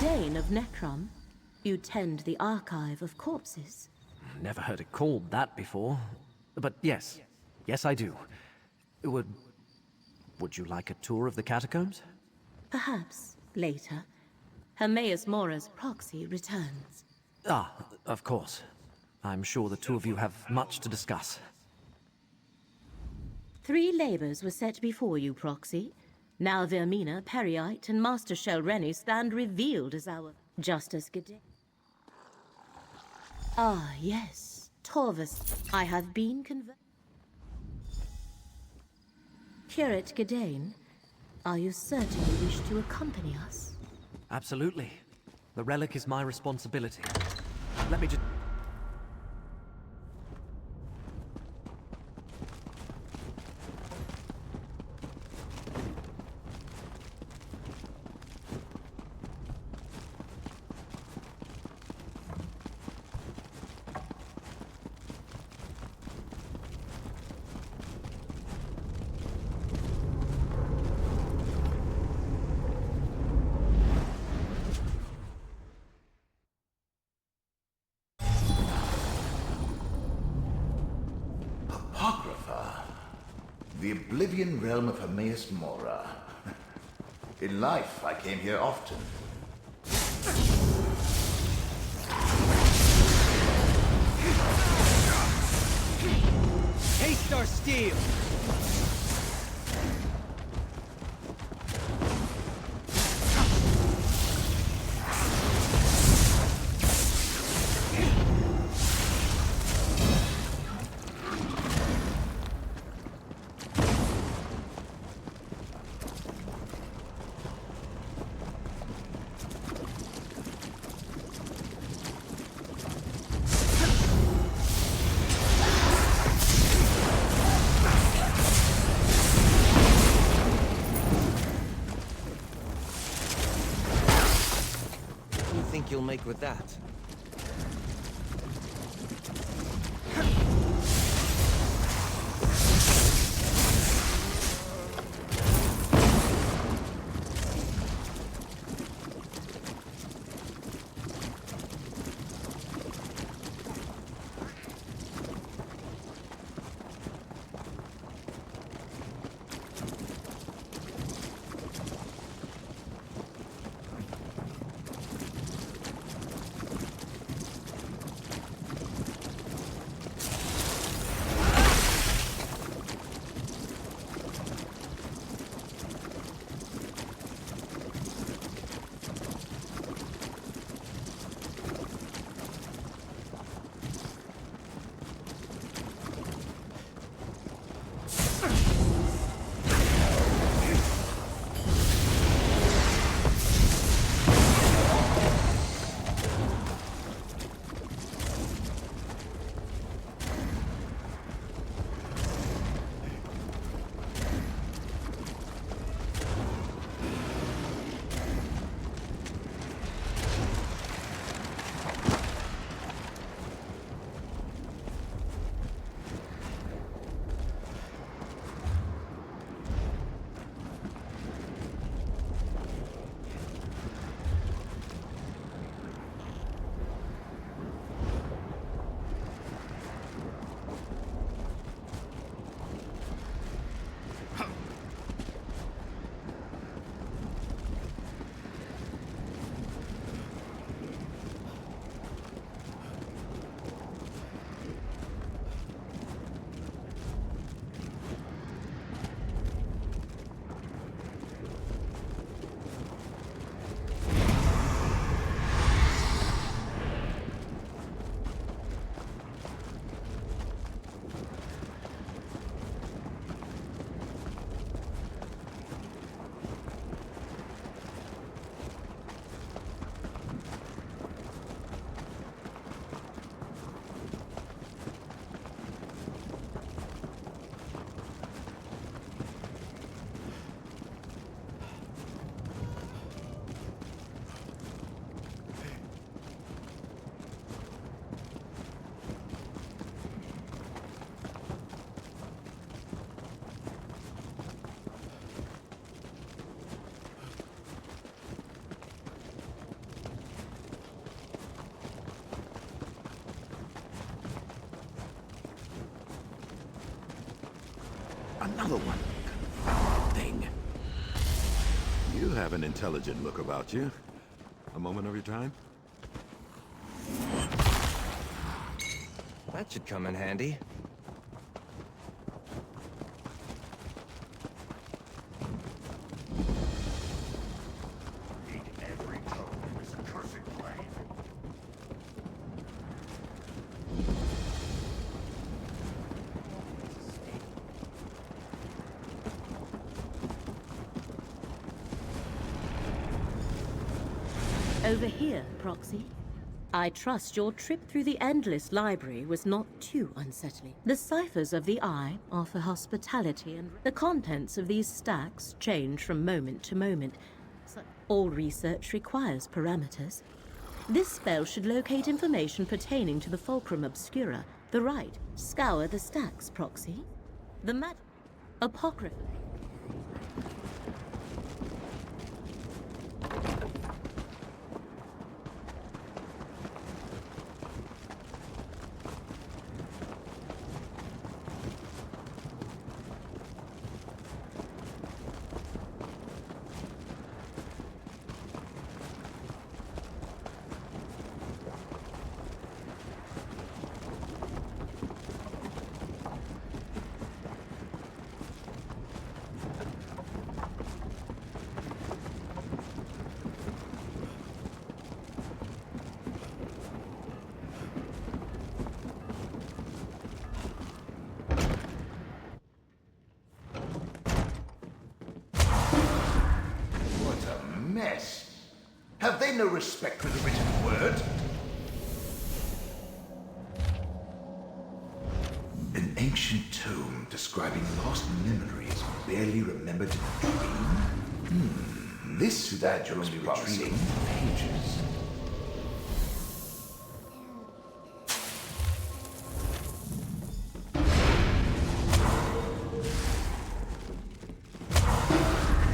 Gedane of Necrom. You tend the archive of corpses. Never heard it called that before. But yes. Yes, I do. Would you like a tour of the catacombs? Perhaps later. Hermaeus Mora's proxy returns. Ah, of course. I'm sure the two of you have much to discuss. 3 labors were set before you, Proxy. Now Vermina, Periite, and Master Shell Rennie stand revealed as our Justice Gedane. Ah, yes, Torvus. I have been converted. Curate Gedane, are you certain you wish to accompany us? Absolutely. The relic is my responsibility. Let me just... The Oblivion realm of Hermaeus Mora. In life, I came here often. Haste our steel! You'll make with that. Another one. Thing. You have an intelligent look about you. A moment of your time? That should come in handy. Over here, Proxy. I trust your trip through the endless library was not too unsettling. The ciphers of the Eye offer hospitality, and the contents of these stacks change from moment to moment. All research requires parameters. This spell should locate information pertaining to the Fulcrum Obscura, the right. Scour the stacks, Proxy. The Apocrypha. Mess. Have they no respect for the written word? An ancient tome describing lost memories barely remembered in a dream? This should add your only retrieving pages.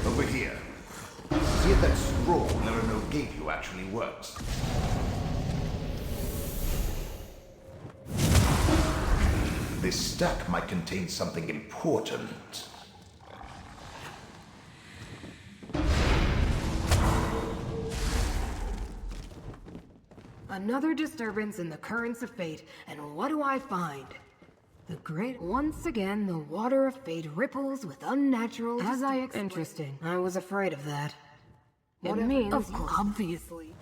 Over here. See if that scroll Lerino gave you actually works. This stack might contain something important. Another disturbance in the currents of fate, and what do I find? The great... Once again, the water of fate ripples with unnatural... Interesting. I was afraid of that. What it means... Of course. Obviously.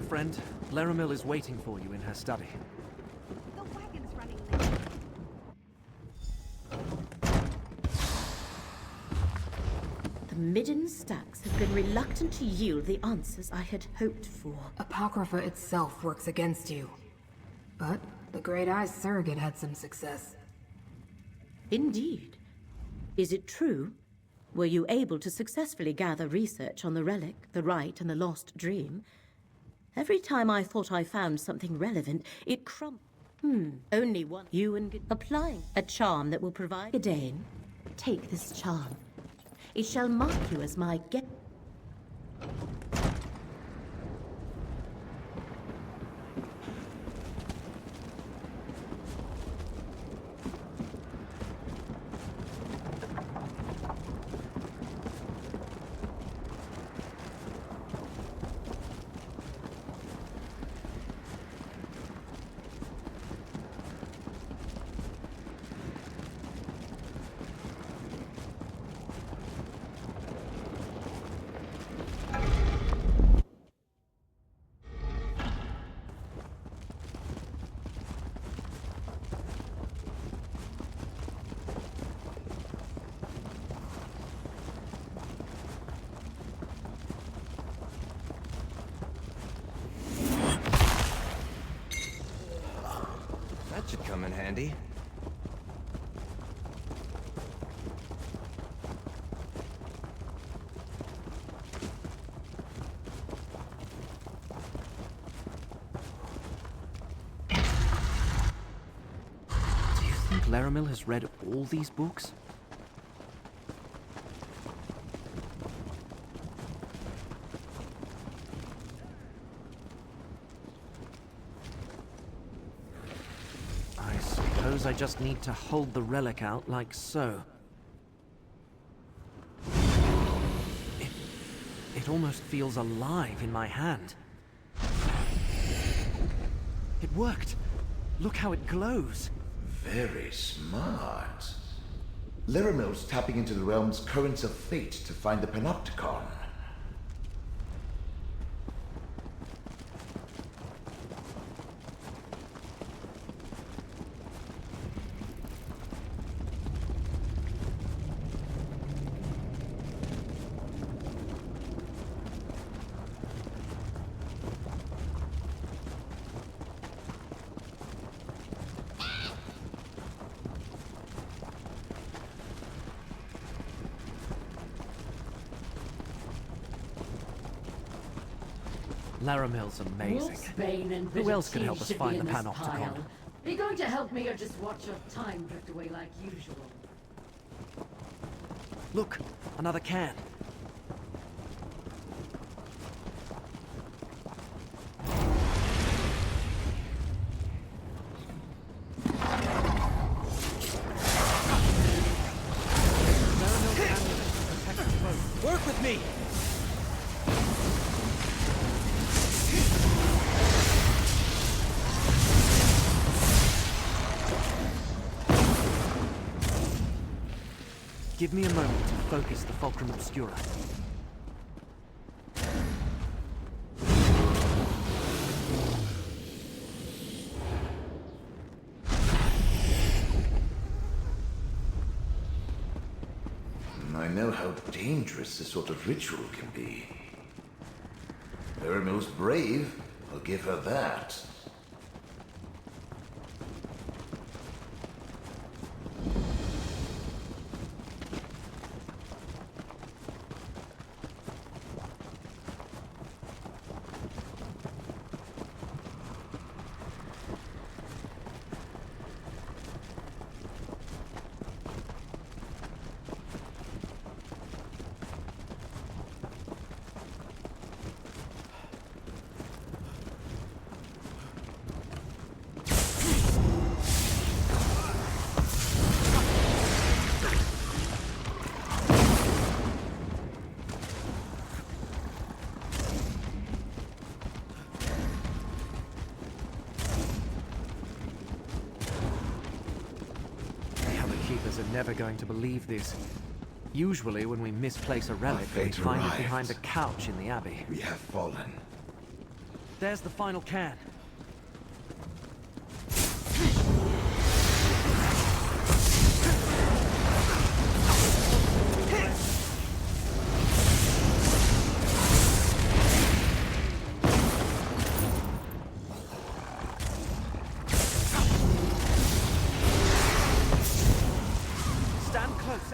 Friend, Laramil is waiting for you in her study. The wagon's running late. The midden stacks have been reluctant to yield the answers I had hoped for. Apocrypha itself works against you. But the Great Eye's surrogate had some success. Indeed. Is it true? Were you able to successfully gather research on the relic, the rite, and the lost dream? Every time I thought I found something relevant, it only one. You and applying a charm that will provide... Gadain, take this charm. It shall mark you as my guest. That should come in handy. Laramil has read all these books? I suppose I just need to hold the relic out like so. It almost feels alive in my hand. It worked! Look how it glows! Very smart. Laramil's tapping into the realm's currents of fate to find the Panopticon. Laramil's amazing. Wolfsbane and Who else could help us should find be the in this Panopticon? pile. Are you going to help me or just watch your time drift away like usual? Look, another can. Work with me! Give me a moment to focus the Fulcrum Obscura. I know how dangerous this sort of ritual can be. Laramil's brave, I'll give her that. Are never going to believe this. Usually when we misplace a relic, we fate find it arrived. behind a couch in the Abbey. We have fallen. There's the final can.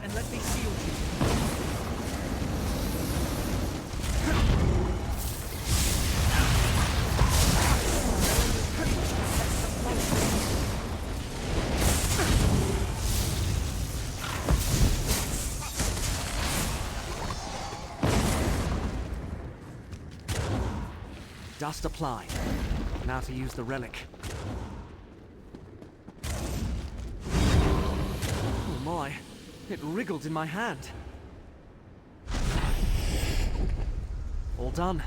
And let me shield you. Dust applied. Now to use the relic. Oh my. It wriggled in my hand. All done.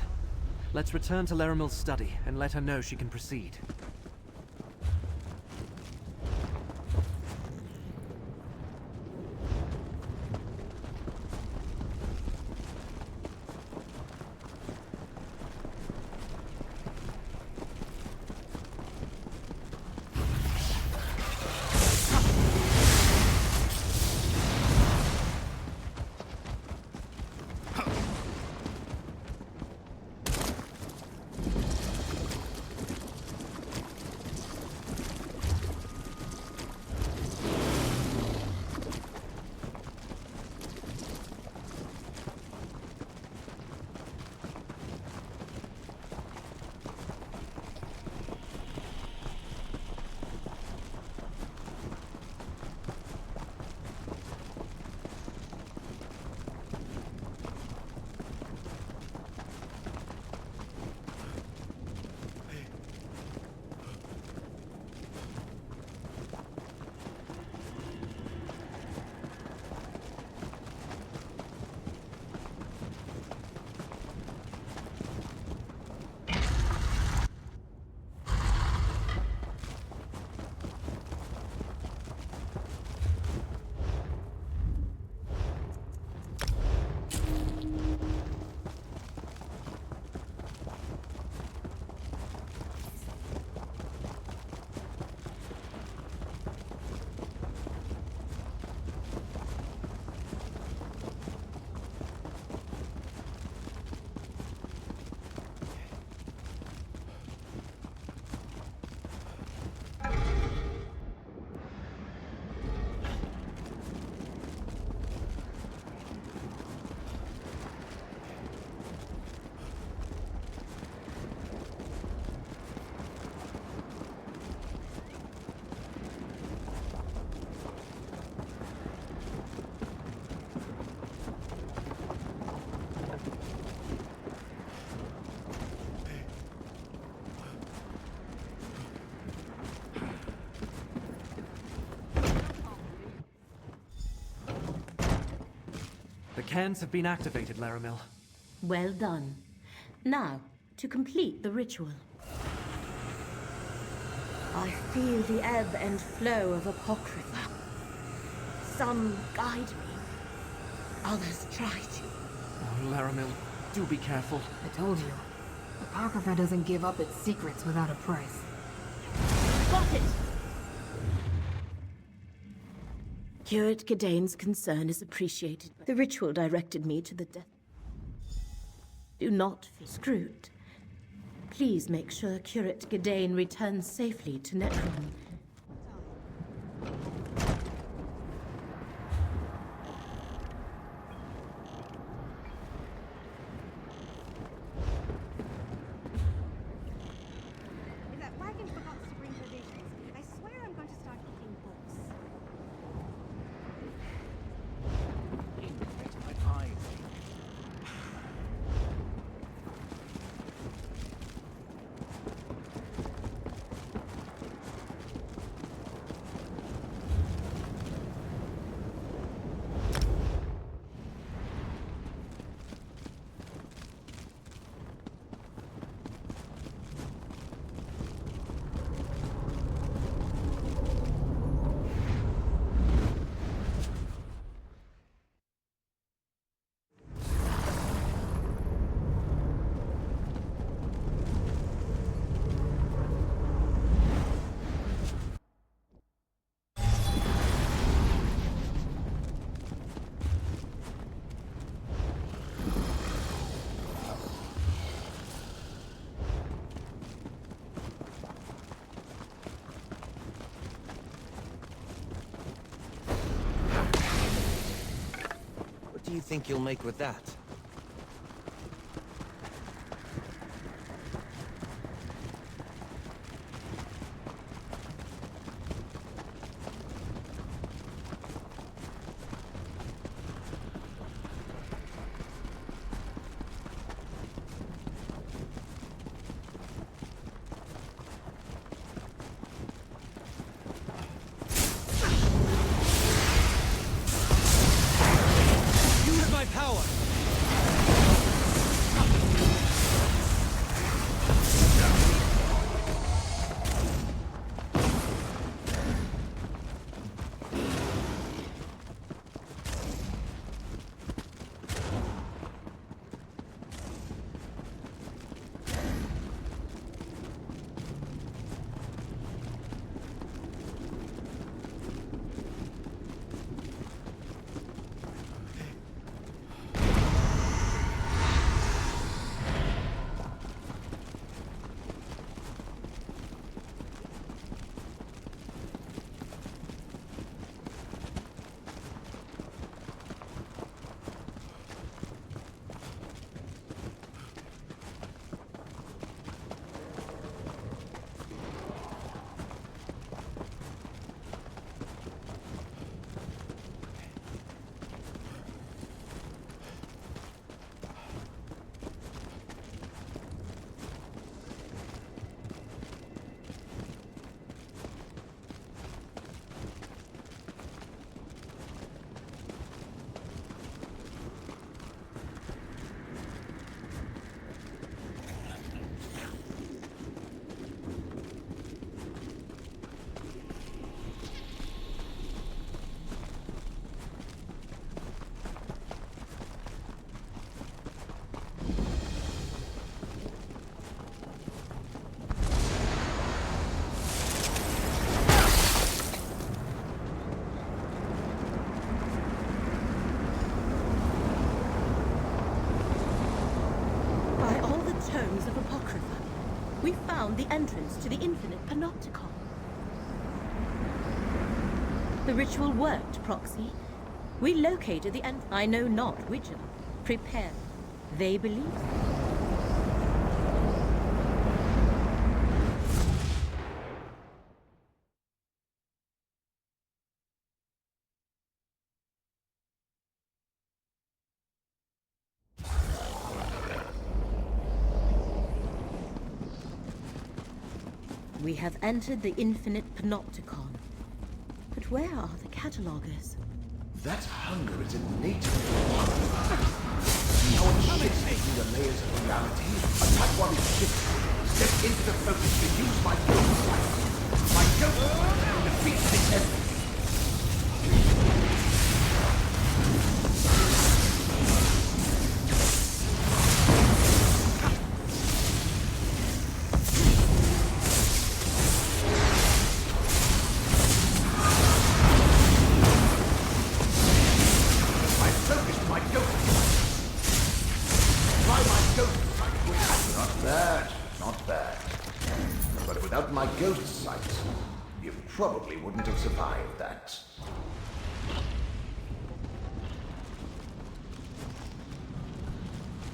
Let's return to Laramil's study and let her know she can proceed. The cans have been activated, Laramil. Well done. Now, to complete the ritual. I feel the ebb and flow of Apocrypha. Some guide me, others try to. Oh, Laramil, do be careful. I told you. Apocrypha doesn't give up its secrets without a price. Got it! Curate Gidane's concern is appreciated. The ritual directed me to the death. Do not feel screwed. Please make sure Curate Gidane returns safely to Necrom. If that wagon forgot to bring provisions, I swear I'm going to start cooking books. What do you think you'll make with that? Use my power! By all the tomes of Apocrypha, we found the entrance to the infinite panopticon. The ritual worked, Proxy. We located the entrance. I know not which of them. Prepare. They believe. We have entered the infinite panopticon. But where are the catalogers? That hunger is innate. See how it shifts between the layers of reality? Attack while it shifts. Step into the focus to use my ghost sight. My ghost sight defeats this enemy. My ghost sight, you probably wouldn't have survived that.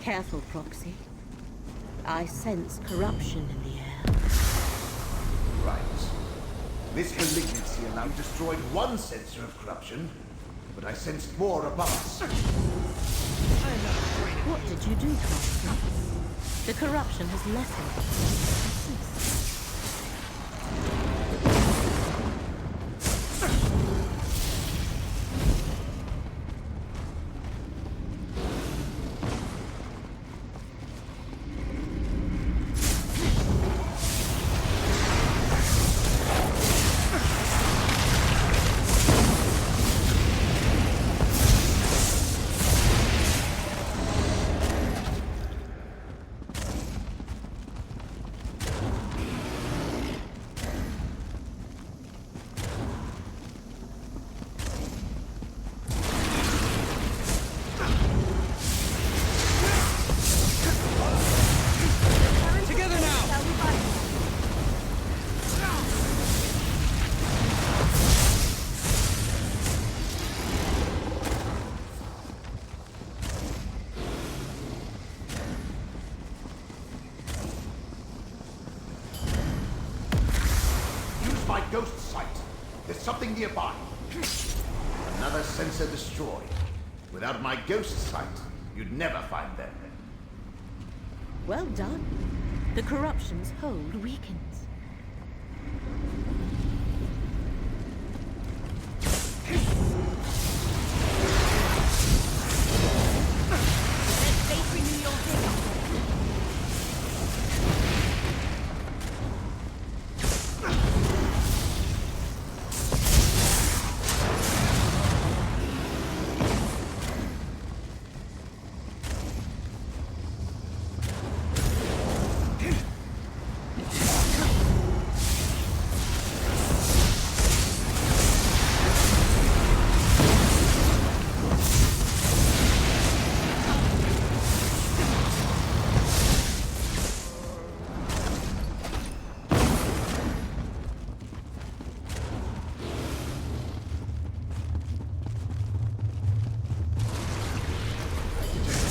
Careful, Proxy. I sense corruption in the air. Right. This malignancy alone destroyed one sensor of corruption, but I sensed more above us. What did you do, Proxy? The corruption has lessened. My ghost sight. There's something nearby. Another sensor destroyed. Without my ghost sight, you'd never find them. Well done. The corruption's hold weakens.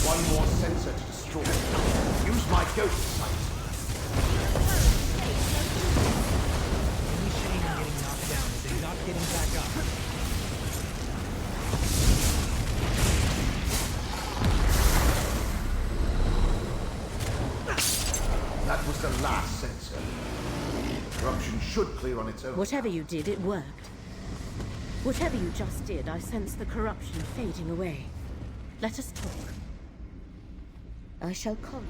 One more sensor to destroy. Use my ghost sight. Only shame in getting knocked down is in not getting back up. That was the last sensor. Corruption should clear on its own. Whatever you did, it worked. Whatever you just did, I sense the corruption fading away. Let us talk. I shall call you.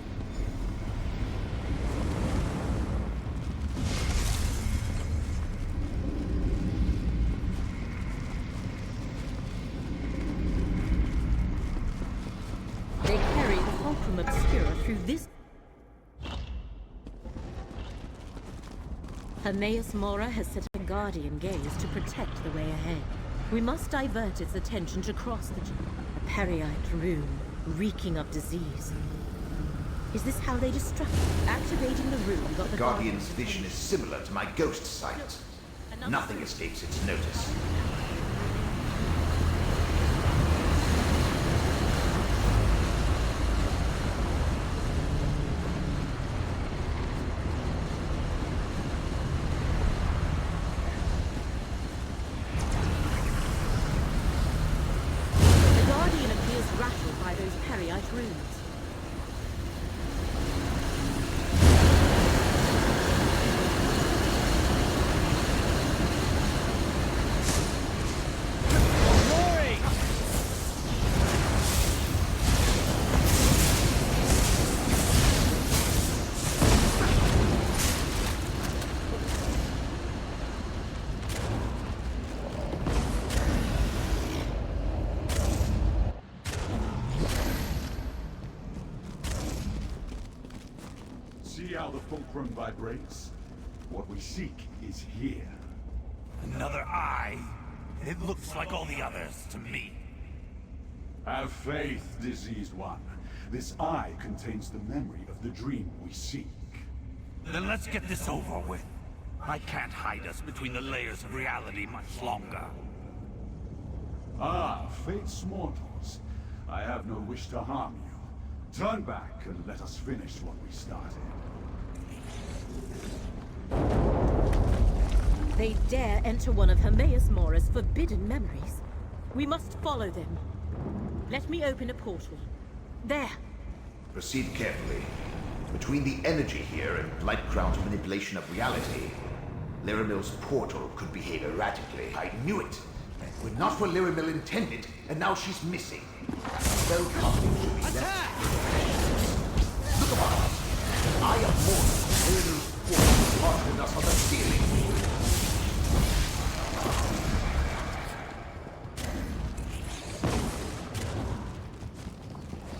They carry the Fulcrum Obscura through this... Hermaeus Mora has set a guardian gaze to protect the way ahead. We must divert its attention to cross the... A Periite rune, reeking of disease. Is this how they distract? Activating the rune got the Guardian's vision is similar to my ghost sight. Nothing escapes its notice. The Guardian appears rattled by those Periite runes. See how the fulcrum vibrates? What we seek is here. Another eye? It looks like all the others to me. Have faith, diseased one. This eye contains the memory of the dream we seek. Then let's get this over with. I can't hide us between the layers of reality much longer. Ah, fate's mortals. I have no wish to harm you. Turn back and let us finish what we started. They dare enter one of Hermaeus Mora's forbidden memories. We must follow them. Let me open a portal. There! Proceed carefully. Between the energy here and Blightcrown's manipulation of reality, Laramil's portal could behave erratically. I knew it! When not what Laramil intended, and now she's missing. Spellcasting should be left. Look above! Eye of Mora! Laramil's portal is harder than us on the ceiling!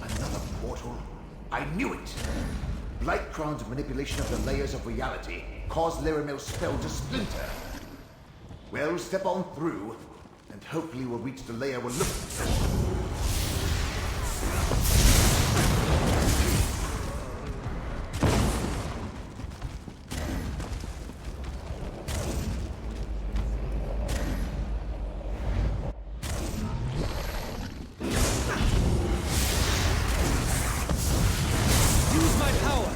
Another portal? I knew it! Blightcrown's manipulation of the layers of reality caused Laramil's spell to splinter. Well, step on through, and hopefully we'll reach the layer we're looking for. Use my power!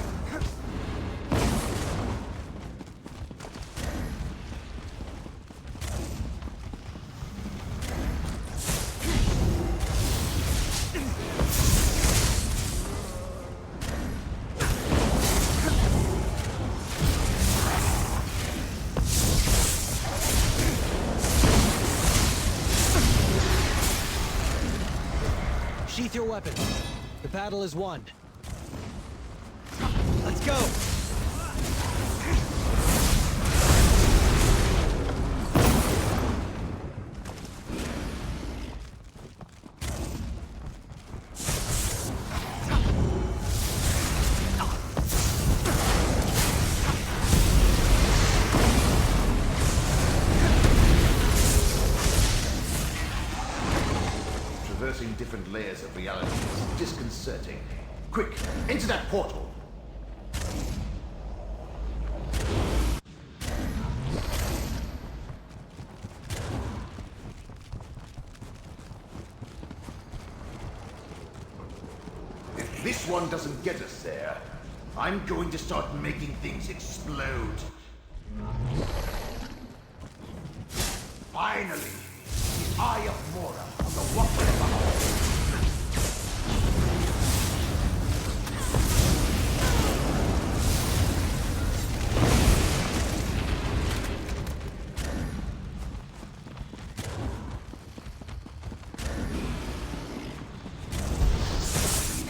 Sheath your weapon. The battle is won. Let's go! Traversing different layers of reality is disconcerting. Quick, into that portal! If this one doesn't get us there, I'm going to start making things explode. Finally! The Eye of Mora on the walkway above.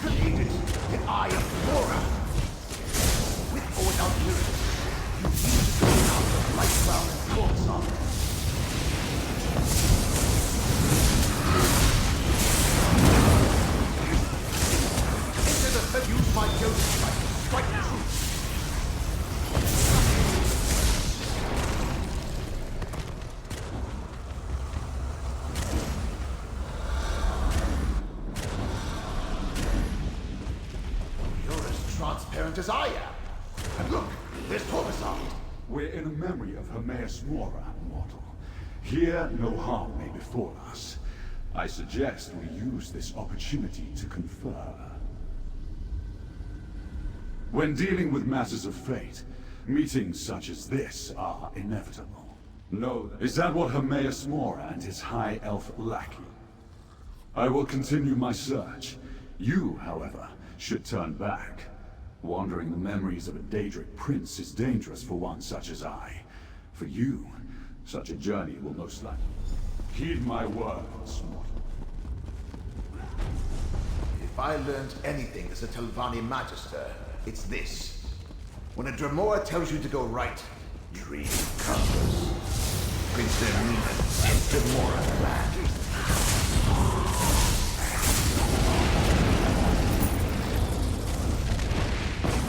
Need it. The Eye of Mora. With or without lyrics, you need to go down the light cloud and corpse. Use my ghost strike to strike true. You're as transparent as I am. And look, there's Torvasad. We're in a memory of Hermaeus Mora, mortal. Here, no harm may befall us. I suggest we use this opportunity to confer. When dealing with matters of fate, meetings such as this are inevitable. Know that. Is that what Hermaeus Mora and his high elf lackey? I will continue my search. You, however, should turn back. Wandering the memories of a Daedric prince is dangerous for one such as I. For you, such a journey will most likely... Heed my words, mortal. If I learned anything as a Telvanni Magister, it's this. When a Dremora tells you to go right, dream comes. Prince Dermina and Dremora land.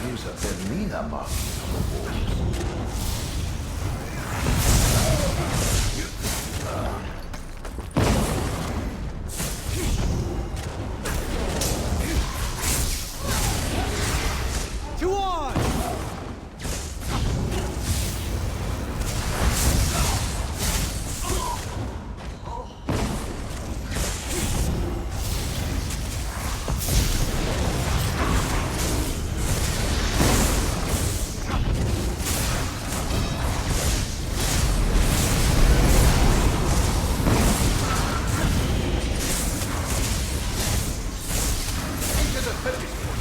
Use of Dermina, focus point.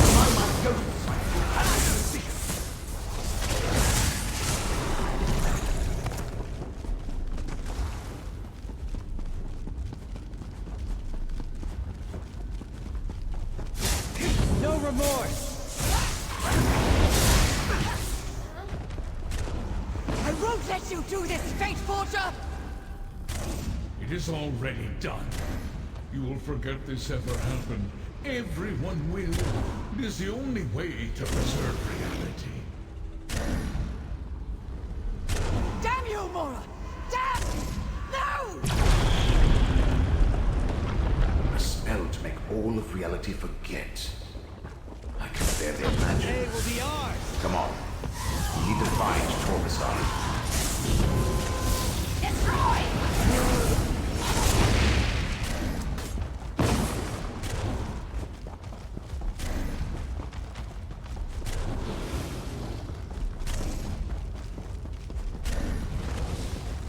Remind my ghosts my precision. No remorse! I won't let you do this, Fate Forger! It is already done. You will forget this ever happened. Everyone will. It is the only way to preserve reality. Damn you, Mora! Damn! No! A spell to make all of reality forget. I can barely imagine. They will be ours! Come on. We need to find Torbasar. Destroy!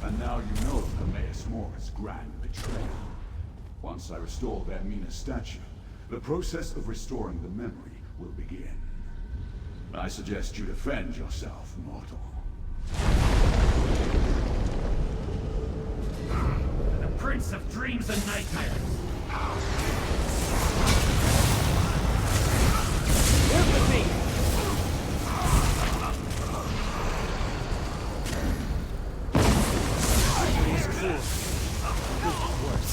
And now you know of Hermaeus Mora's grand betrayal. Once I restore Vermina's statue, the process of restoring the memory will begin. I suggest you defend yourself, mortal. The Prince of Dreams and Nightmares. Work with me! It's cool. Worse.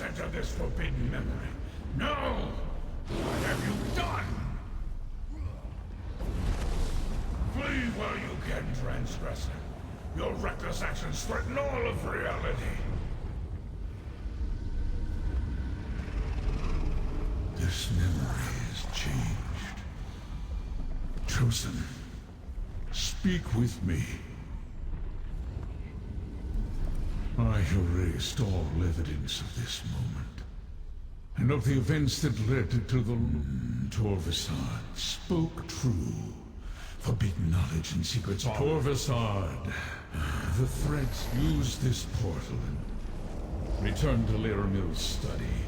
Enter this forbidden memory. No! What have you done? Flee while you can, transgressor. Your reckless actions threaten all of reality. This memory is changed. Chosen, speak with me. I erased all evidence of this moment, and of the events that led to the Torvasard spoke true. Forbidden knowledge and secrets. Torvasard, the threats use this portal and return to Laramil's study.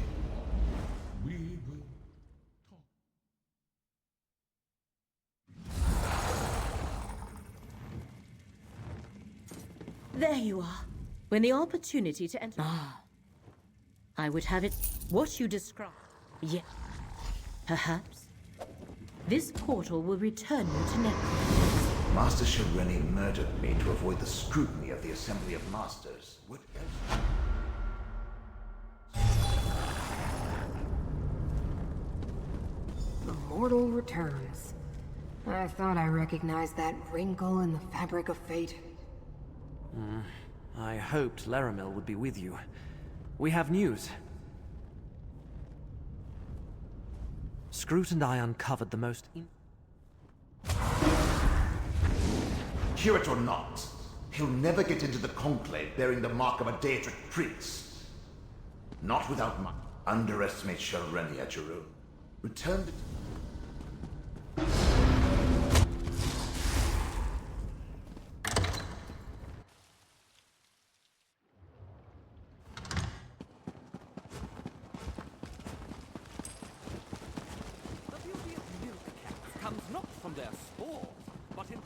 We will talk. There you are. When the opportunity to enter... I would have it what you describe. Yes. Perhaps. This portal will return you to Necrom. Master Shareni murdered me to avoid the scrutiny of the Assembly of Masters. What else? The mortal returns. I thought I recognized that wrinkle in the fabric of fate. I hoped Laramil would be with you. We have news. Scroot and I uncovered the most... Hear it or not, he'll never get into the Conclave bearing the mark of a Daedric prince. Not without my... Underestimate Shareni at your own. Return to... comes not from their spores, but in...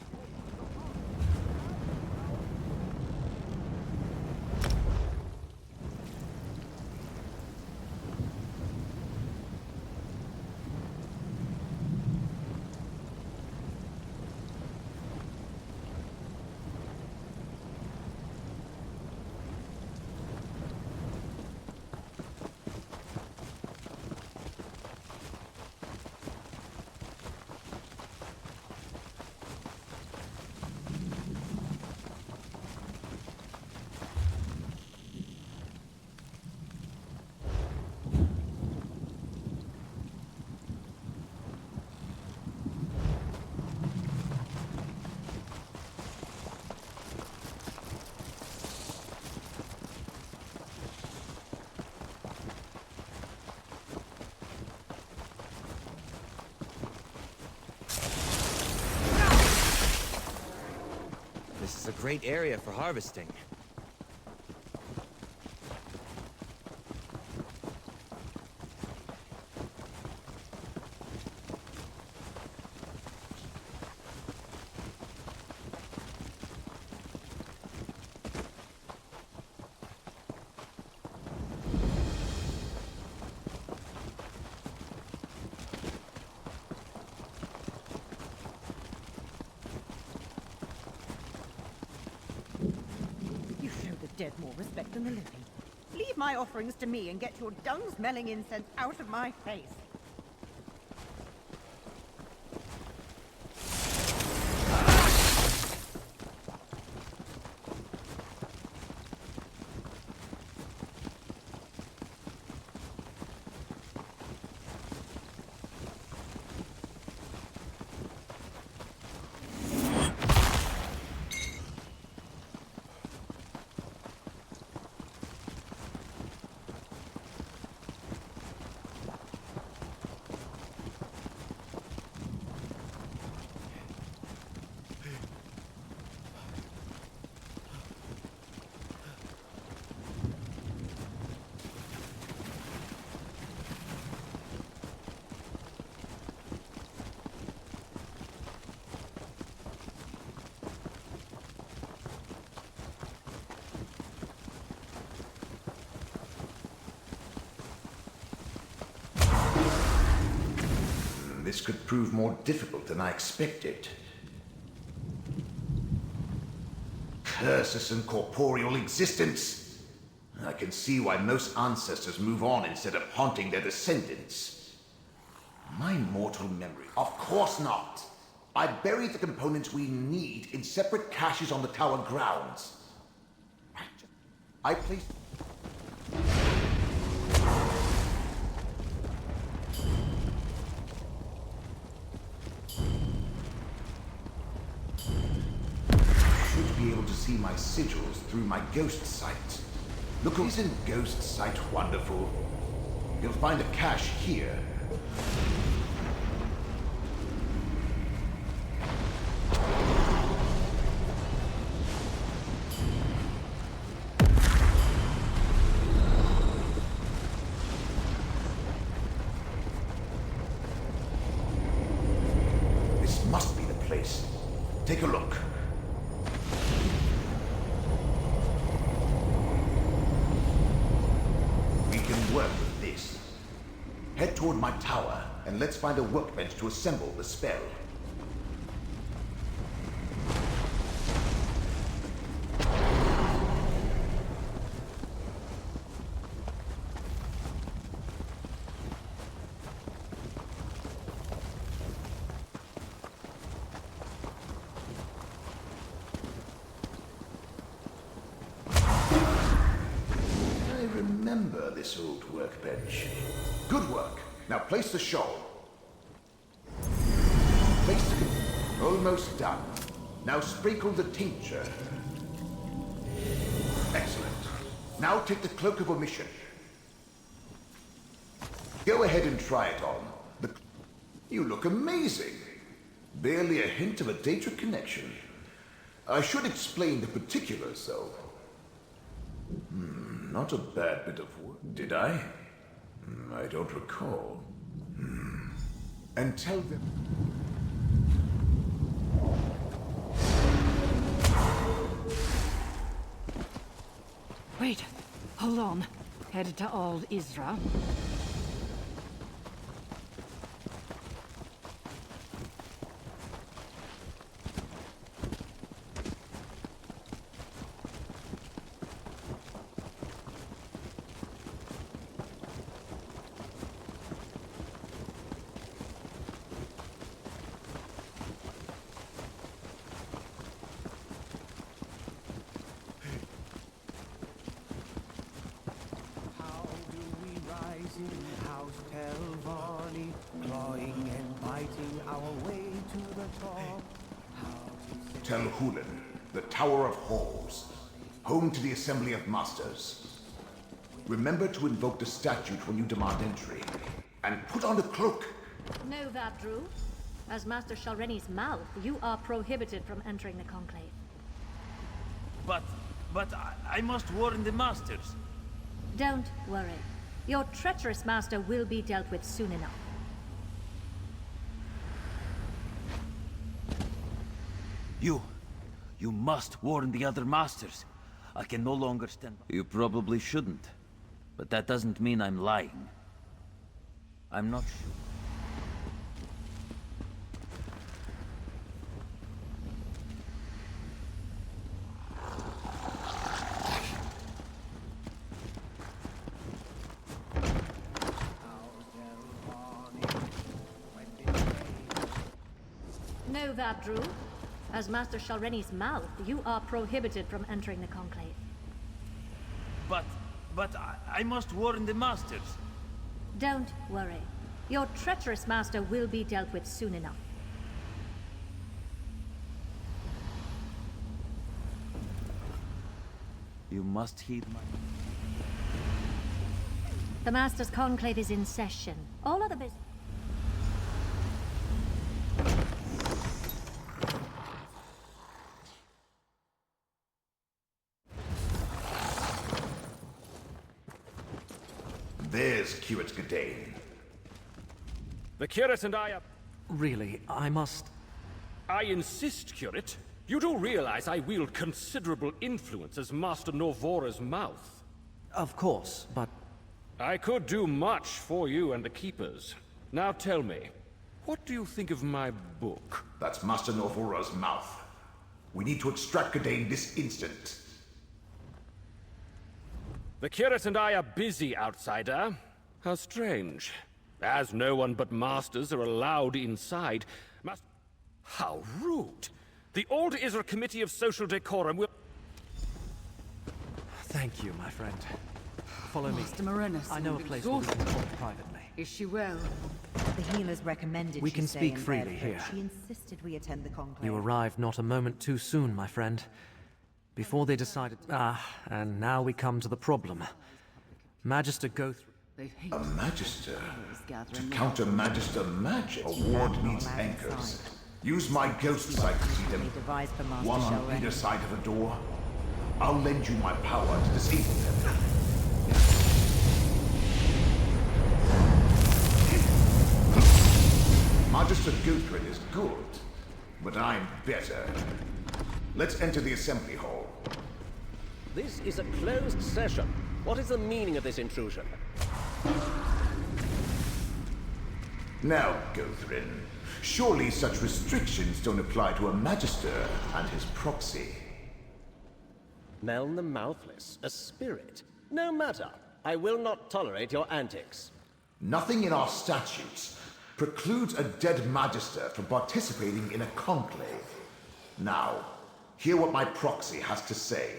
is a great area for harvesting. You show the dead more respect than the living. Leave my offerings to me and get your dung-smelling incense out of my face. This could prove more difficult than I expected. Curses and corporeal existence! I can see why most ancestors move on instead of haunting their descendants. My mortal memory? Of course not! I buried the components we need in separate caches on the tower grounds. Right. I placed... be able to see my sigils through my ghost sight. Look, isn't ghost sight wonderful? You'll find a cache here. This must be the place. Take a look. Work with this. Head toward my tower, and let's find a workbench to assemble the spell. Remember this old workbench. Good work. Now place the shawl. Place the... Almost done. Now sprinkle the tincture. Excellent. Now take the cloak of omission. Go ahead and try it on. You look amazing. Barely a hint of a Daedric connection. I should explain the particulars, though. Not a bad bit of work, did I? I don't recall. And tell them... Wait, hold on. Headed to Old Isra. House Telvani, clawing and biting our way to the top. Tel Hulen, the Tower of Halls, home to the Assembly of Masters. Remember to invoke the statute when you demand entry, and put on the cloak. Know that, Drew. As Master Shalreni's mouth, you are prohibited from entering the Conclave. But I must warn the masters. Don't worry. Your treacherous master will be dealt with soon enough. You must warn the other masters. I can no longer stand by. You probably shouldn't. But that doesn't mean I'm lying. I'm not sure. Know that, Drew. As Master Shalreni's mouth, you are prohibited from entering the Conclave. But I must warn the masters. Don't worry. Your treacherous master will be dealt with soon enough. You must heed my... The Master's Conclave is in session. All other business... There's Curate Gadain. The Curate and I are... Really, I must... I insist, Curate. You do realize I wield considerable influence as Master Norvora's mouth. Of course, but... I could do much for you and the Keepers. Now tell me, what do you think of my book? That's Master Norvora's mouth. We need to extract Gadain this instant. The Curate and I are busy, outsider. How strange. As no one but masters are allowed inside, How rude! The Old Isra Committee of Social Decorum will... Thank you, my friend. Follow me. Master Morenas I know a place where we can talk privately. Is she well? The healers recommended We she can stay speak in freely bed, but here. She insisted we attend the conclave. You arrived not a moment too soon, my friend. Before they decided... and now we come to the problem. Magister Gothri... A Magister? To counter Magister magic? A ward needs anchors. Use my ghost sight to see them. One on either side of a door. I'll lend you my power to disable them. Magister Gothri is good, but I'm better. Let's enter the assembly hall. This is a closed session. What is the meaning of this intrusion? Now, Gothrin, surely such restrictions don't apply to a Magister and his proxy. Meln the Mouthless, a spirit. No matter. I will not tolerate your antics. Nothing in our statutes precludes a dead Magister from participating in a conclave. Now, hear what my proxy has to say.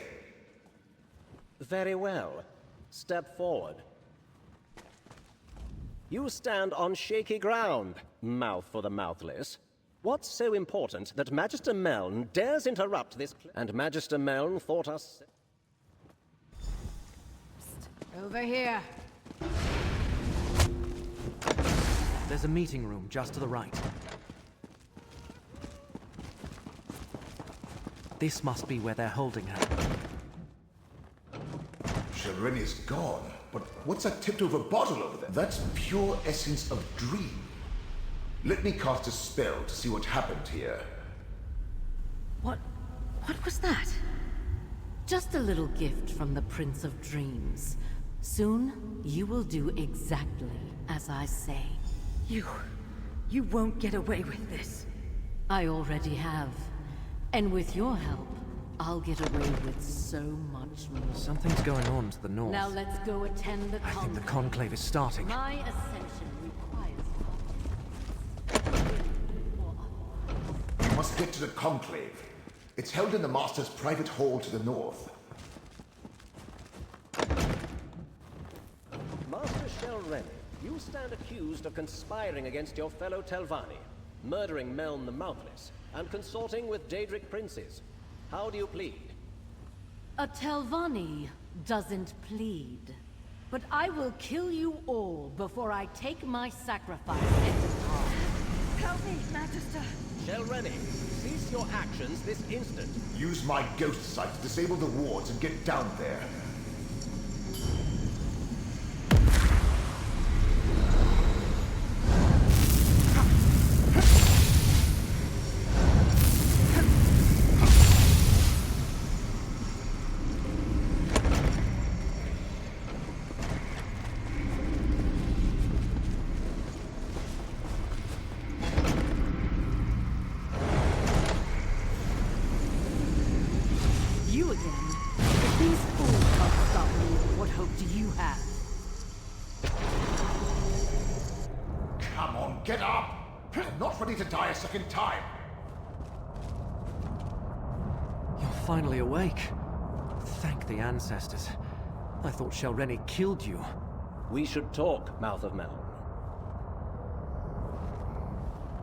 Very well. Step forward. You stand on shaky ground, mouth for the mouthless. What's so important that Magister Meln dares interrupt this and Magister Meln thought us... Over here. There's a meeting room just to the right. This must be where they're holding her. Shalreni is gone, but what's that tipped-over bottle over there? That's pure essence of dream. Let me cast a spell to see what happened here. What was that? Just a little gift from the Prince of Dreams. Soon, you will do exactly as I say. You won't get away with this. I already have. And with your help, I'll get away with so much more. Something's going on to the north. Now let's go attend the conclave. I think the conclave is starting. My ascension requires... We must get to the conclave. It's held in the Master's private hall to the north. Master Shalreni, you stand accused of conspiring against your fellow Telvanni, murdering Meln the Mouthless, and consorting with Daedric princes. How do you plead? A Telvanni doesn't plead. But I will kill you all before I take my sacrifice and depart. Help me, Magister. Shelreni, cease your actions this instant. Use my ghost sight to disable the wards and get down there. You again? If these fools can't stop me, what hope do you have? Come on, get up! I'm not ready to die a second time! You're finally awake. Thank the ancestors. I thought Shelreni killed you. We should talk, Mouth of Meln.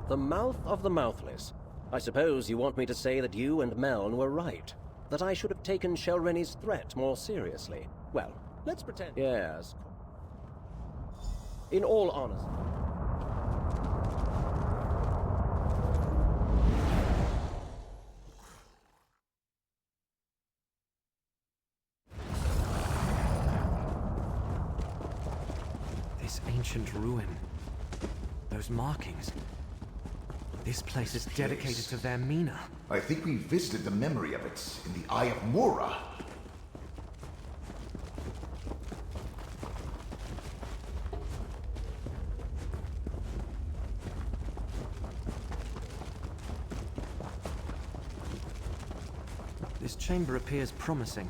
The Mouth of the Mouthless. I suppose you want me to say that you and Meln were right. That I should have taken Shelreni's threat more seriously. Well, let's pretend. Yes. In all honesty. This ancient ruin. Those markings. This place is dedicated to Vermina. I think we visited the memory of it in the Eye of Mora. This chamber appears promising.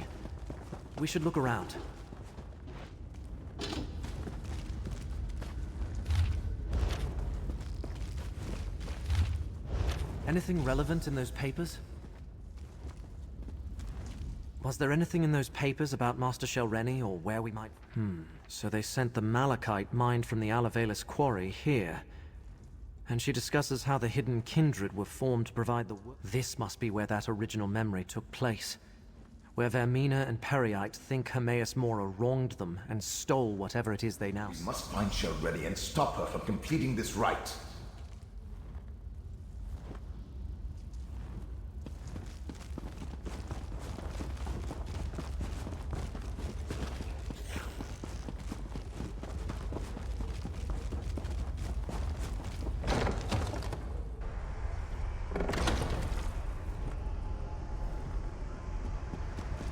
We should look around. Anything relevant in those papers? Was there anything in those papers about Master Shelreni, or where we might... So they sent the malachite mined from the Alavelis quarry here. And she discusses how the hidden kindred were formed to provide the... This must be where that original memory took place. Where Vermina and Periite think Hermaeus Mora wronged them and stole whatever it is they now... We must find Shelreni and stop her from completing this rite.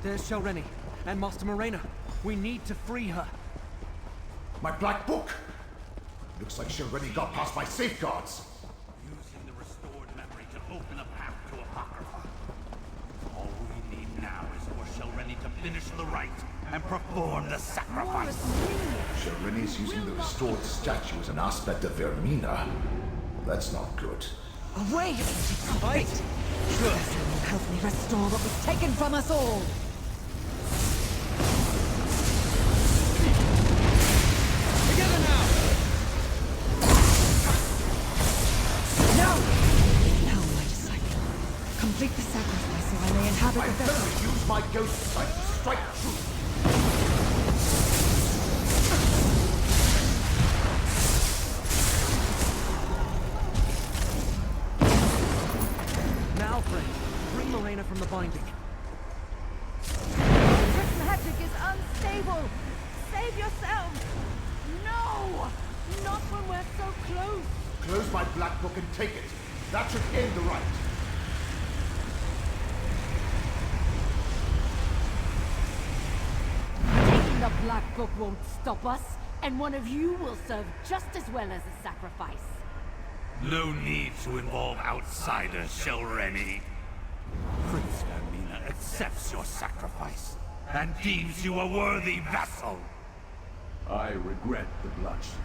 There's Shelreni and Master Morena. We need to free her. My black book! Looks like Shelreni got past my safeguards. Using the restored memory to open a path to Apocrypha. All we need now is for Shelreni to finish the rite and perform the sacrifice. Shelreni's using the restored statue as an aspect of Vermina. That's not good. Away! Fight! Good. Help me restore what was taken from us all! Together now! Now, my disciple. Complete the sacrifice so I may inhabit the vessel. Better use my ghost sight to strike true. Now, friend, bring Morena from the binding. This magic is unstable! Save yourselves! No! Not when we're so close! Close my black book and take it. That should end the rite. Taking the Black Book won't stop us, and one of you will serve just as well as a sacrifice. No need to involve outsiders, Shelreni. Prince Vermina accepts your sacrifice and deems you a worthy vassal. I regret the bloodshed,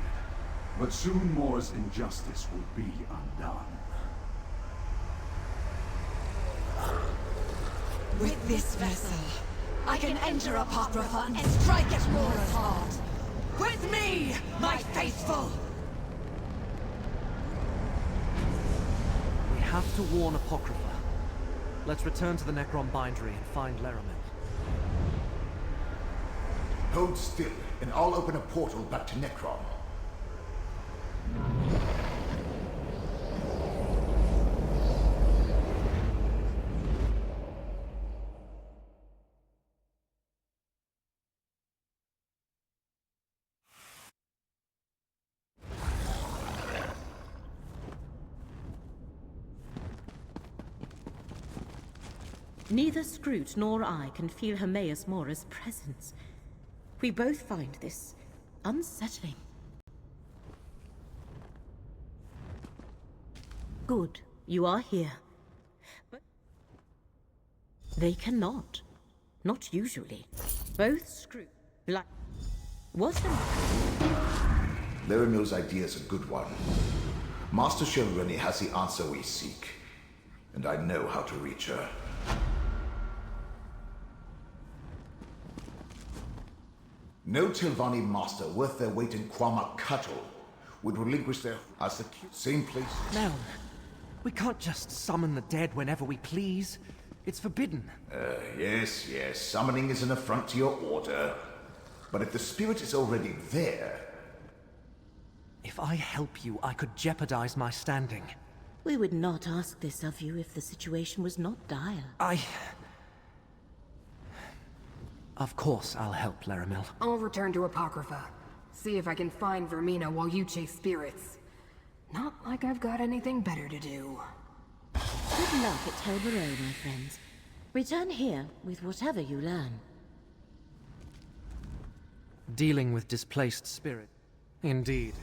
but soon Mora's injustice will be undone. With this vessel, I can enter Apocrypha and strike at Mora's heart. With me, my faithful! We have to warn Apocrypha. Let's return to the Necrom bindery and find Laramil. Hold still, and I'll open a portal back to Necrom. Neither Scroot nor I can feel Hermaeus Mora's presence. We both find this unsettling. Good, you are here. But they cannot. Not usually. Both Scroot, like... What Leramil's idea is a good one. Master Shelreni has the answer we seek, and I know how to reach her. No Tilvani master worth their weight in Quamak cattle would relinquish their... as the same place... Mel, we can't just summon the dead whenever we please. It's forbidden. Yes. Summoning is an affront to your order. But if the spirit is already there... If I help you, I could jeopardize my standing. We would not ask this of you if the situation was not dire. Of course I'll help, Leramil. I'll return to Apocrypha. See if I can find Vermina while you chase spirits. Not like I've got anything better to do. Good luck at Tel Barrow, my friends. Return here with whatever you learn. Dealing with displaced spirit. Indeed.